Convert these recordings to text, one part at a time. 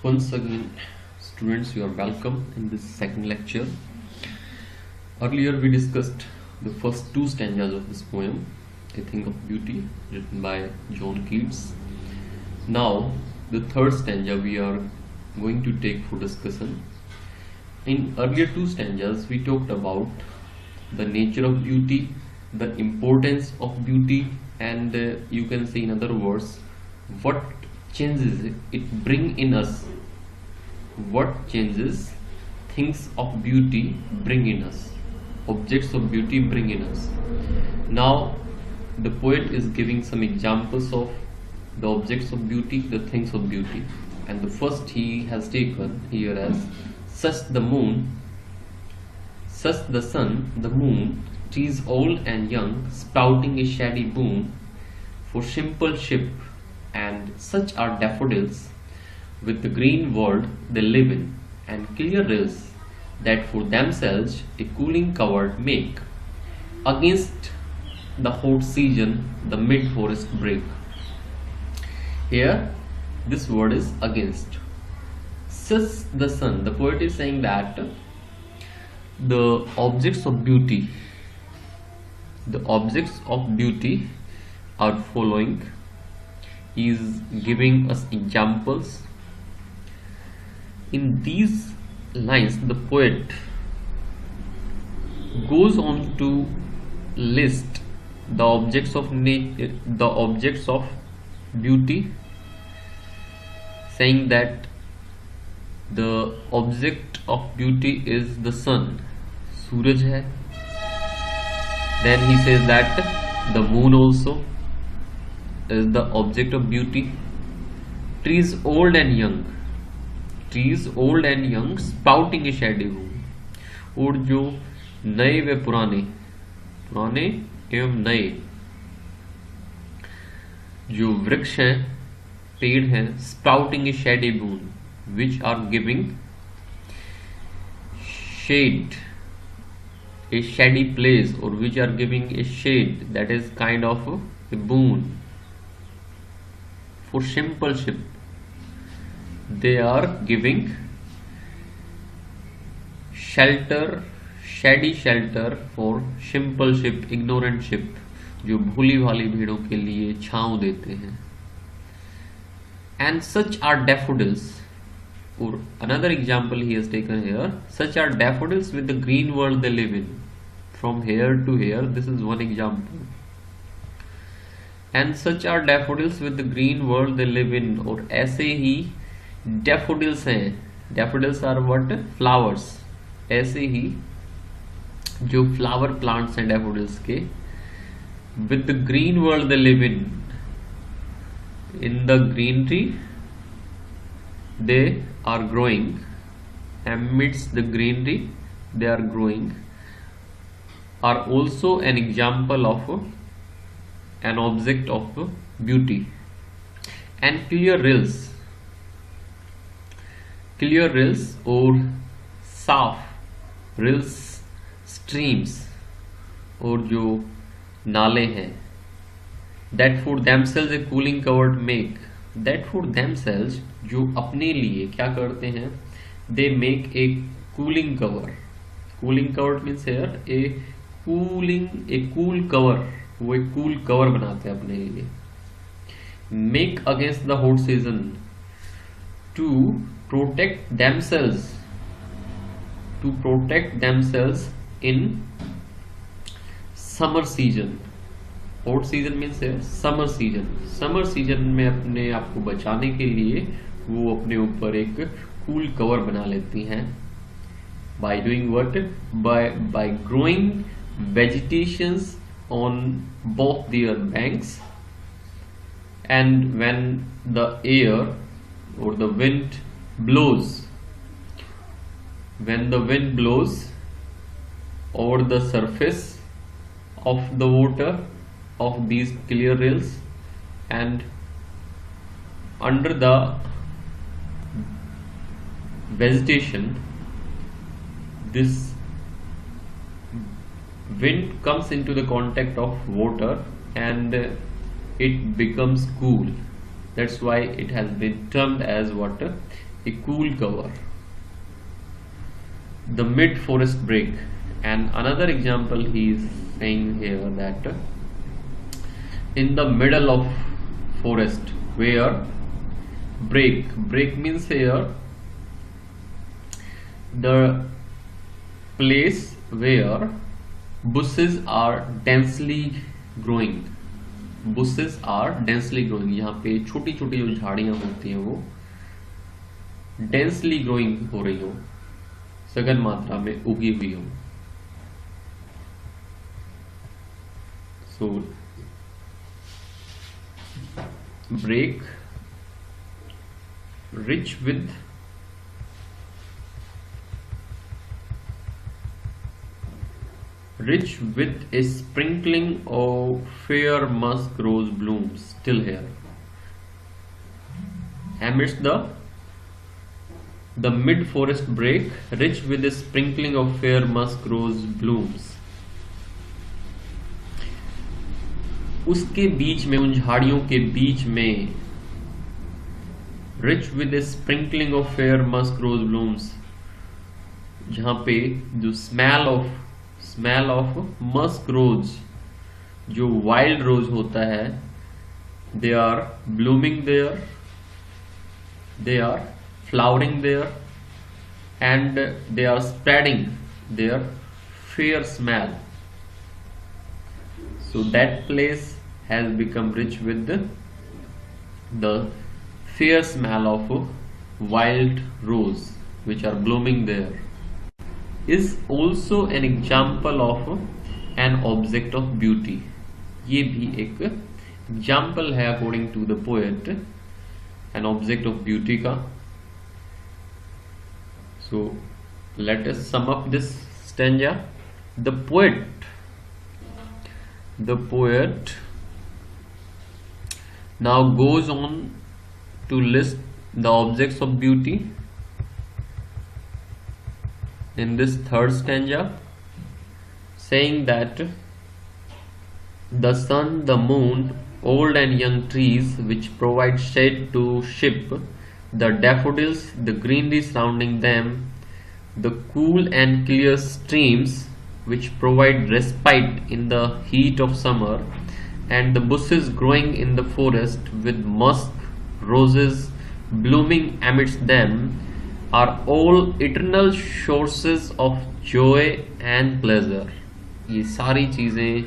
Once again, students, you are welcome in this second lecture. Earlier we discussed the first two stanzas of this poem, A Thing of Beauty, written by John Keats. Now, the third stanza we are going to take for discussion. In earlier two stanzas, we talked about the nature of beauty, the importance of beauty, and you can say in other words, what changes it bring in us, what changes things of beauty bring in us, objects of beauty bring in us. Now the poet is giving some examples of the objects of beauty, the things of beauty, and the first he has taken here as such the moon, such the sun, the moon, trees old and young, spouting a shady boon, for simple ship, and such are daffodils with the green world they live in, and clear rills that for themselves a cooling cover make, against the hot season the mid forest break. Here this word is against. Such the sun, the poet is saying that the objects of beauty are following. He is giving us examples. In these lines, the poet goes on to list the objects of beauty, saying that the object of beauty is the sun, सूरज है. Then he says that the moon also is the object of beauty. Trees old and young, spouting a shady boon. और जो नए व पुराने एवं नए जो वृक्ष हैं, पेड़ हैं, spouting a shady boon, which are giving shade, a shady place, or which are giving a shade, that is kind of a boon. For simple ship, they are giving shelter, shady shelter for simple ship, ignorant ship, जो भूली भाली भीड़ों के लिए छांव देते हैं. And such are daffodils. Or another example he has taken here, such are daffodils with the green world they live in. From here to here, this is one example. And such are daffodils with the green world they live in. और ऐसे ही daffodils हैं. Daffodils are what? Flowers. ऐसे ही जो flower plants हैं daffodils के, with the green world they live in. In the greenery they are growing, amidst the greenery they are growing, are also an example of an object of beauty. And clear rills or साफ rills, streams, और जो नाले हैं, that for themselves a cooling cover make, that for themselves, जो अपने लिए क्या करते हैं, they make a cooling cover. Cooling cover means here a cool cover. वो एक cool cover बनाते हैं अपने लिए. Make against the hot season, to protect themselves in summer season. Hot season means है समर सीजन में अपने आप को बचाने के लिए वो अपने ऊपर एक कूल कवर बना लेती हैं. By doing what? By growing vegetations on both their banks, and when the air or the wind blows over the surface of the water of these clear rills, and under the vegetation this wind comes into the contact of water and it becomes cool. That's why it has been termed as what? a cool cover. The mid forest break. And another example he is saying here that in the middle of forest where break means here the place where bushes are densely growing. Bushes are densely growing. यहाँ पे छोटी छोटी जो झाड़ियाँ होती हैं वो densely growing हो रही हो, सघन मात्रा में उगी हुई हो. So break rich with a sprinkling of fair musk rose blooms still here. Amidst the mid forest break, rich with a sprinkling of fair musk rose blooms. उसके बीच में, उन झाड़ियों के बीच में, rich with a sprinkling of fair musk rose blooms, जहाँ पे जो smell of musk rose, जो wild rose होता है, they are blooming there, they are flowering there, and they are spreading their fair smell. So that place has become rich with the fair smell of wild rose which are blooming there. Is also an example of an object of beauty. ये भी एक example है according to the poet, an object of beauty का. So let us sum up this stanza. The poet now goes on to list the objects of beauty in this third stanza, saying that the sun, the moon, old and young trees which provide shade to ship, the daffodils, the greenery surrounding them, the cool and clear streams which provide respite in the heat of summer, and the bushes growing in the forest with musk roses blooming amidst them, are all eternal sources of joy and pleasure. ये सारी चीज़ें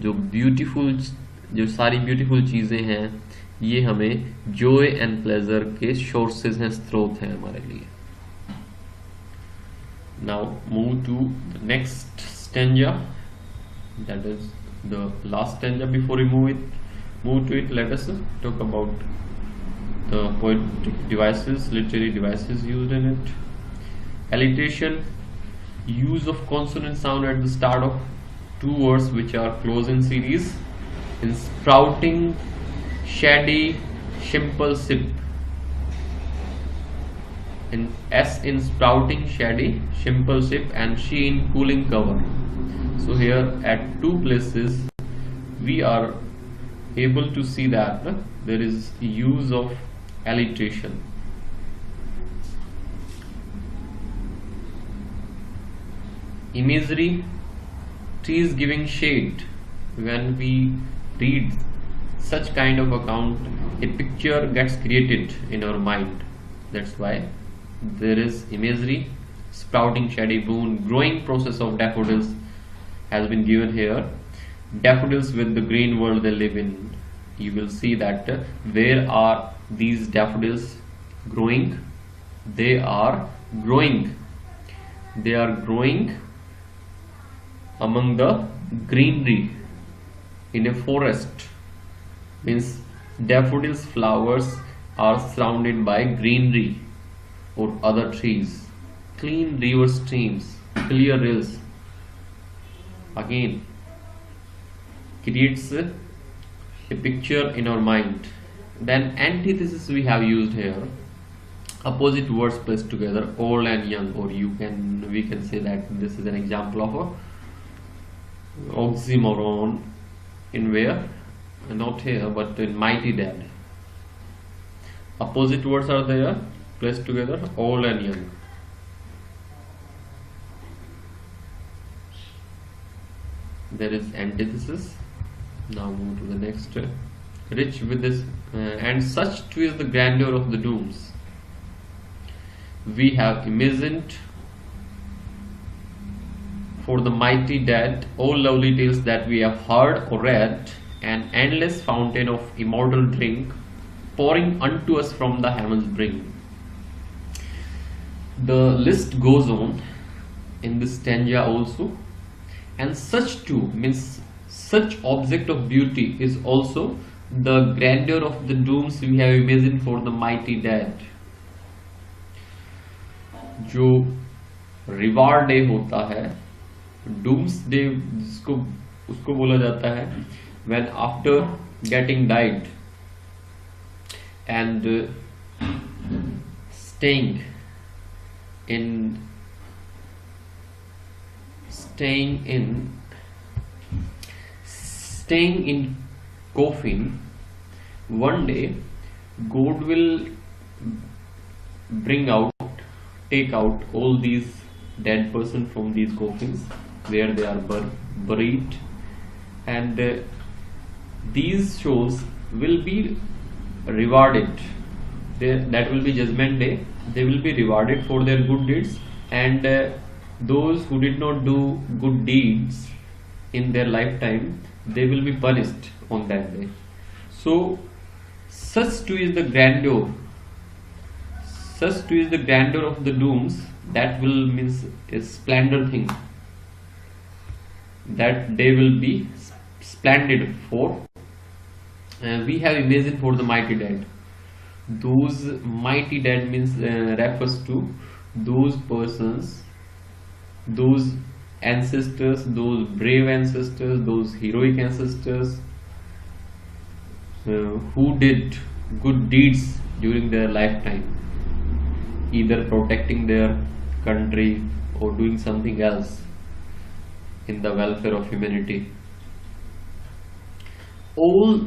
जो सारी beautiful चीज़ें हैं, ये हमें joy and pleasure के sources हैं, स्रोत हैं हमारे लिए. Now move to the next stanza, that is the last stanza. Before we move to it, let us talk about the poetic devices, literary devices used in it. Alliteration, use of consonant sound at the start of two words which are close in series. In sprouting, shady, simple sip. In S in sprouting, shady, simple sip, and she in cooling cover. So here at two places we are able to see that there is use of alliteration. Imagery, trees giving shade. When we read such kind of account, a picture gets created in our mind. That's why there is imagery. Sprouting, shady, moon, growing process of daffodils has been given here. Daffodils with the green world they live in. You will see that where are these daffodils growing? They are growing among the greenery in a forest. Means daffodils flowers are surrounded by greenery or other trees. Clean river streams, clear rills, again creates a picture in our mind. Then antithesis we have used here, opposite words placed together, old and young, or we can say that this is an example of a oxymoron in where, not here but in Mighty Dad. Opposite words are there, Place together old and young. There is antithesis. Now move to the next. Rich with this, and such too is the grandeur of the dooms. We have imagined for the mighty dead all lovely tales that we have heard or read, an endless fountain of immortal drink pouring unto us from the heaven's brink. The list goes on in this stanza also, and such too means such object of beauty is also the grandeur of the dooms we have imagined for the mighty dead. जो reward day होता है, dooms day जिसको उसको बोला जाता है, when after getting died and staying in coffin, one day God will take out all these dead person from these coffins where they are buried, and these souls will be rewarded. That will be judgment day. They will be rewarded for their good deeds, and those who did not do good deeds in their lifetime, they will be punished on that day. So such too is the grandeur of the dooms. That will means a splendor thing, that they will be splendid for. We have imagined for the mighty dead. Those mighty dead means refers to those persons, those ancestors, those brave ancestors, those heroic ancestors who did good deeds during their lifetime, either protecting their country or doing something else in the welfare of humanity. All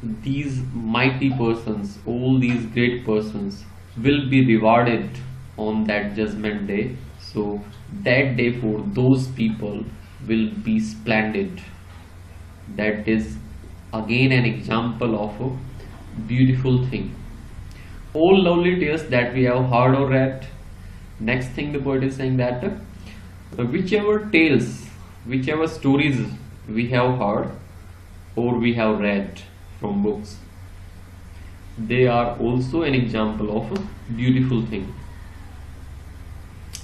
these mighty persons, all these great persons will be rewarded on that judgment day. So that day for those people will be splendid. That is again an example of a beautiful thing. All lovely tales that we have heard or read. Next thing the poet is saying that whichever tales, whichever stories we have heard or we have read from books, they are also an example of a beautiful thing.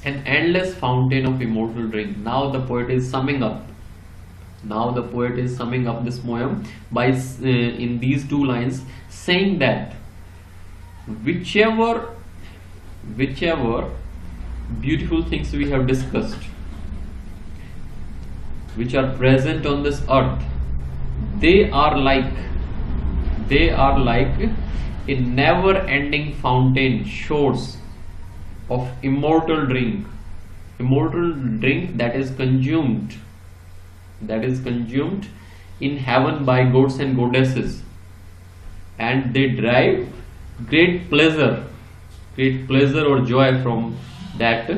An endless fountain of immortal drink. Now the poet is summing up. This poem by in these two lines, saying that whichever beautiful things we have discussed, which are present on this earth, they are like a never-ending fountain, shores of immortal drink that is consumed in heaven by gods and goddesses, and they derive great pleasure or joy from that.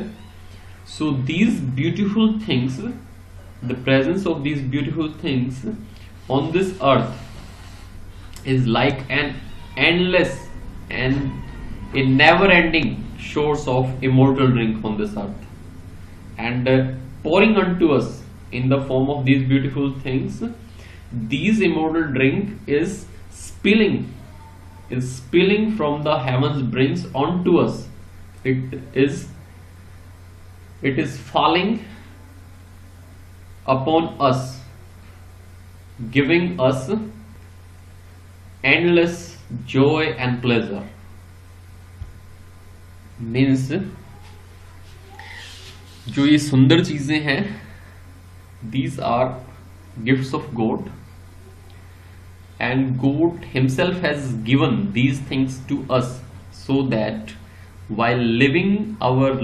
So these beautiful things, the presence of these beautiful things on this earth is like an endless and a never-ending source of immortal drink on this earth, and pouring unto us in the form of these beautiful things. These immortal drink is spilling from the heavens brings onto us. It is falling upon us, giving us endless joy and pleasure. Means जो ये सुंदर चीजें हैं, these are gifts of God, and God himself has given these things to us so that while living our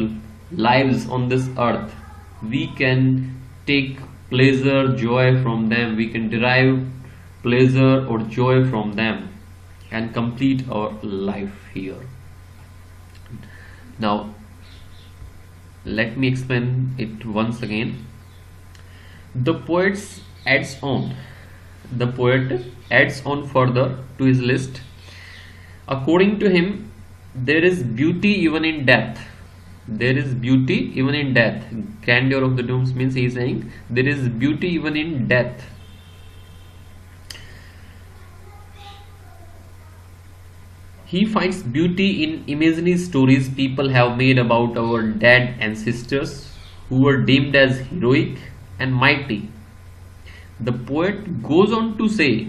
lives on this earth, we can take pleasure, joy from them. We can derive pleasure or joy from them and complete our life here. Now let me explain it once again. The poet adds on further to his list. According to him, there is beauty even in death. There is beauty even in death. Grandeur of the tombs means he is saying there is beauty even in death. He finds beauty in imaginary stories people have made about our dead ancestors who were deemed as heroic and mighty. The poet goes on to say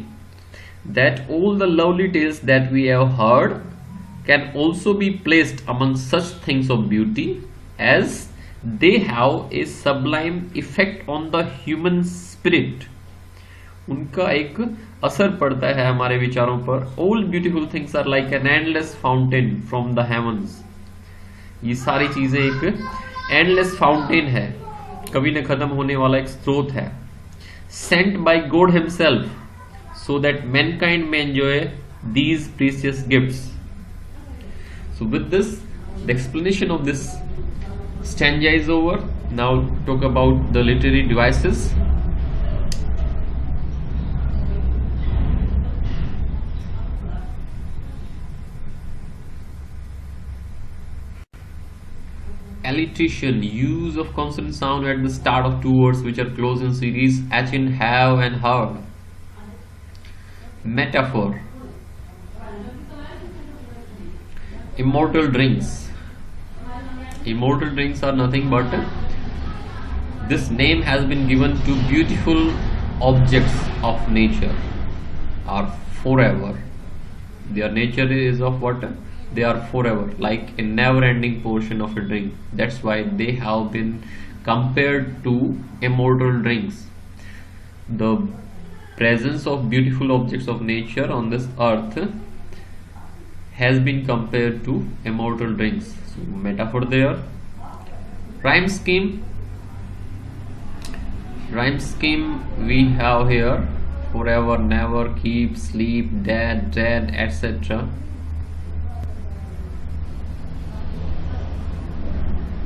that all the lovely tales that we have heard can also be placed among such things of beauty as they have a sublime effect on the human spirit. उनका एक असर पड़ता है हमारे विचारों पर. All beautiful things are like an endless fountain from the heavens. ये सारी चीजें एक endless fountain है, कभी न खत्म होने वाला एक स्रोत है, sent by God himself so that mankind may enjoy these precious gifts. So with this, the explanation of this stanza is over. Now talk about the literary devices. Alliteration, use of consonant sound at the start of two words which are close in series, as in have and heard. Metaphor, immortal drinks. Immortal drinks are nothing but this name has been given to beautiful objects of nature, are forever. Their nature is of what? They are forever, like a never-ending portion of a drink. That's why they have been compared to immortal drinks. The presence of beautiful objects of nature on this earth has been compared to immortal drinks. So metaphor there. Rhyme scheme we have here: forever, never, keep, sleep, dead, etc.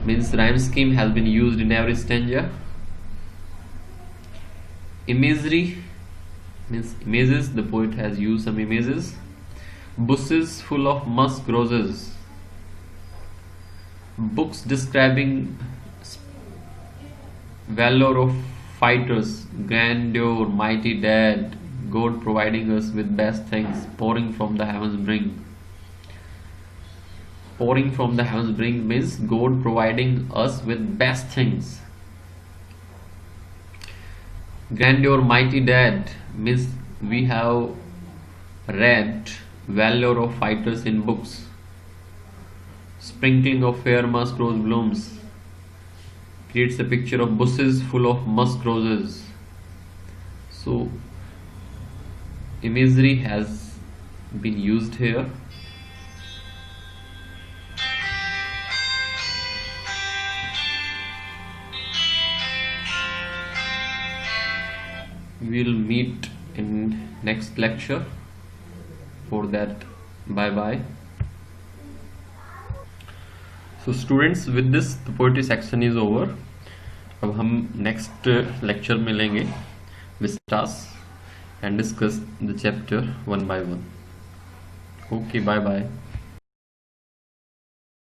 Means rhyme scheme has been used in every stanza. Imagery means images, the poet has used some images. Bushes full of musk roses. Books describing valor of fighters, grandeur, mighty dead, God providing us with best things, pouring from the heavens bring. Pouring from the heavens bring means God providing us with best things. Grandeur, mighty dead means we have read valor of fighters in books. Sprinkling of fair musk rose blooms creates a picture of bushes full of musk roses. So imagery has been used here. We will meet in next lecture. For that, bye bye. So students, with this the poetry section is over. अब हम next lecture में लेंगे vistas and discuss the chapter one by one. Okay, bye bye.